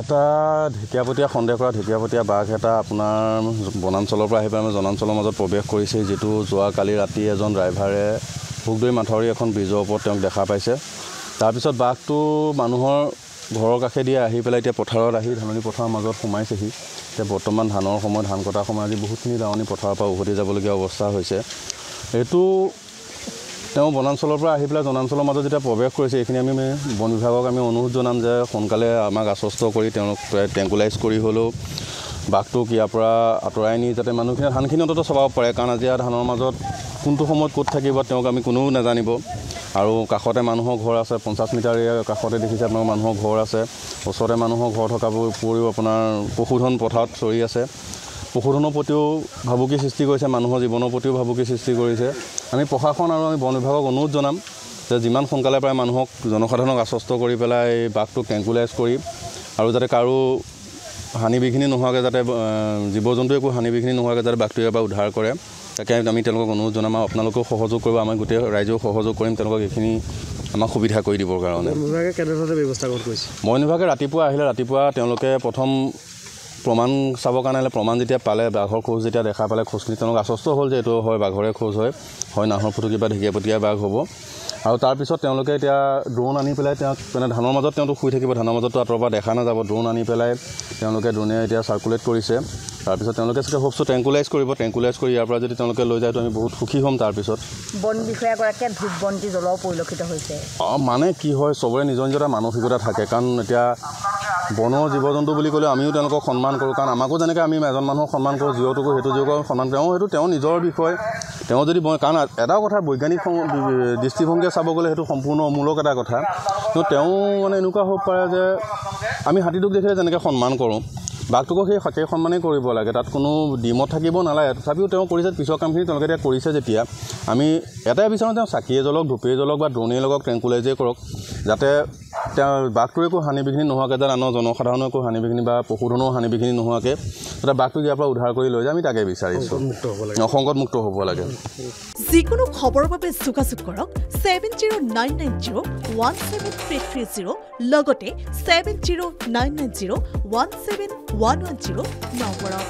এটা ঢেকীয়াপতীয়া সন্দেহ কৰা ঢেকীয়াপতীয়া বাঘ এটা আপোনাৰ বনাঞ্চলৰ পৰা আহি পেলাই জনাঞ্চলৰ মাজত প্ৰৱেশ কৰিছে, যিটো যোৱাকালি ৰাতি এজন ড্ৰাইভাৰে ভোগদৈ মাথাউৰি এখন ব্ৰিজৰ ওপৰত তেওঁক দেখা পাইছে। তাৰপিছত বাঘটো মানুহৰ ঘৰৰ কাষেদি আহি পেলাই এতিয়া পথাৰত আহি ধাননি পথাৰৰ মাজত সোমাইছেহি। এতিয়া বৰ্তমান ধানৰ সময়, ধান কটাৰ সময়, আজি বহুতখিনি দাৱনি পথাৰৰ পৰা উভতি যাবলগীয়া অৱস্থা হৈছে। এইটো তেওঁ বনাঞ্চলৰ পৰা আহি পেলাই জনাঞ্চলৰ মাজত যেতিয়া প্ৰৱেশ কৰিছে, এইখিনি আমি বন বিভাগক আমি অনুৰোধ জনাম যে সোনকালে আমাক আশ্বস্ত কৰি তেওঁলোক ট্ৰেংকুলাইজ কৰি হ'লেও বাঘটোক ইয়াৰ পৰা আঁতৰাই নি যাতে মানুহখিনি ধানখিনি অন্ততঃ চলাব পাৰে। কাৰণ আজি ধানৰ মাজত কোনটো সময়ত ক'ত থাকিব তেওঁক আমি কোনেও নাজানিব। আৰু কাষতে মানুহৰ ঘৰ আছে, 50 মিটাৰ কাষতে দেখিছে আপোনালোকৰ মানুহৰ ঘৰ আছে। ওচৰতে মানুহৰ ঘৰ থকাৰ উপৰিও আপোনাৰ পশুধন পথাৰত চৰি আছে। পশুধনৰ প্ৰতিও ভাবুকি সৃষ্টি কৰিছে, মানুহৰ জীৱনৰ প্ৰতিও ভাবুকি সৃষ্টি কৰিছে। আমি প্ৰশাসন আৰু আমি বন বিভাগক অনুৰোধ জনাম যে যিমান সোনকালে পাৰে মানুহক, জনসাধাৰণক আশ্বস্ত কৰি পেলাই বাঘটোক ট্ৰেংকুলাইজ কৰি আৰু যাতে কাৰো হানি বিঘিনি নোহোৱাকৈ, যাতে জীৱ জন্তু একো হানি বিঘিনি নোহোৱাকৈ যাতে বাঘটো ইয়াৰ পৰা উদ্ধাৰ কৰে, তাকে আমি তেওঁলোকক অনুৰোধ জনাম। আৰু আপোনালোকেও সহযোগ কৰিব, আমি গোটেই ৰাইজেও সহযোগ কৰিম তেওঁলোকক এইখিনি আমাক সুবিধা কৰি দিবৰ কাৰণে। বন বিভাগে কেনেধৰণে ব্যৱস্থা কৰিছে? বন বিভাগে ৰাতিপুৱা আহিলে, ৰাতিপুৱা তেওঁলোকে প্ৰথম প্ৰমাণ চাবৰ কাৰণে আহিলে। প্ৰমাণ যেতিয়া পালে, বাঘৰ খোজ যেতিয়া দেখা পালে, খোজখিনি তেওঁলোক আশ্বস্ত হ'ল যে এইটো হয় বাঘৰে খোজ হয় নাহৰ ফুটুকী বা ঢেকীয়াপতীয়া বাঘ হ'ব। আৰু তাৰপিছত তেওঁলোকে এতিয়া ড্ৰোন আনি পেলাই তেওঁক মানে ধানৰ মাজত তেওঁতো শুই থাকিব, ধানৰ মাজতো আঁতৰৰ পৰা দেখা নাযাব। ড্ৰোন আনি পেলাই তেওঁলোকে ড্ৰোনে এতিয়া চাৰ্কুলেট কৰিছে। তাৰপিছত তেওঁলোকে চাগে হোপছো ট্ৰেংকুলাইজ কৰিব। ট্ৰেংকুলাইজ কৰি ইয়াৰ পৰা যদি তেওঁলোকে লৈ যায় তো আমি বহুত সুখী হ'ম। তাৰপিছত বন বিষয়াগৰাকীয়ে ধূপ বন্তি জ্বলোৱাও পৰিলক্ষিত হৈছে। মানে কি হয়, চবৰে নিজৰ নিজৰ এটা মানসিকতা থাকে। কাৰণ এতিয়া বনৰ জীৱ জন্তু বুলি ক'লে আমিও তেওঁলোকক সন্মান কৰোঁ। কাৰণ আমাকো যেনেকৈ আমি এজন মানুহক সন্মান কৰোঁ, জীৱটোকো সেইটো জীৱক সন্মান কৰোঁ। সেইটো তেওঁ নিজৰ বিষয়। তেওঁ যদি কাৰণ এটা কথা বৈজ্ঞানিক দৃষ্টিভংগীয়ে চাব গ'লে সেইটো সম্পূৰ্ণ অমূলক এটা কথা। কিন্তু তেওঁ মানে এনেকুৱা হ'ব পাৰে যে আমি হাতীটোক দেখিলে যেনেকৈ সন্মান কৰোঁ, বাঘটোকো সেই সন্মানেই কৰিব লাগে। তাত কোনো ডিমত থাকিব নালাগে। তথাপিও তেওঁ কৰিছে পিছৰ কামখিনি তেওঁলোকে এতিয়া কৰিছে যেতিয়া, আমি এটাই বিচাৰোঁ তেওঁ চাকিয়ে জ্বলক, ধূপেই জ্বলক বা ড্ৰোনেই লগাওক, ট্ৰেংকুলাইজেই কৰক, যাতে তেওঁ বাঘটোৰ একো হানি বিঘিনি নোহোৱাকৈ, যাতে আনৰ জনসাধাৰণৰ একো হানি বিঘিনি বা পশুধনৰ হানি বিঘিনি নোহোৱাকৈ যাতে বাঘটোক ইয়াৰ পৰা উদ্ধাৰ কৰি লৈ যায়, আমি তাকে বিচাৰিছোঁ। সংকটমুক্ত হ'ব লাগে। যিকোনো খবৰৰ বাবে যোগাযোগ কৰক 7099017330 লগতে 7099017110 নম্বৰত।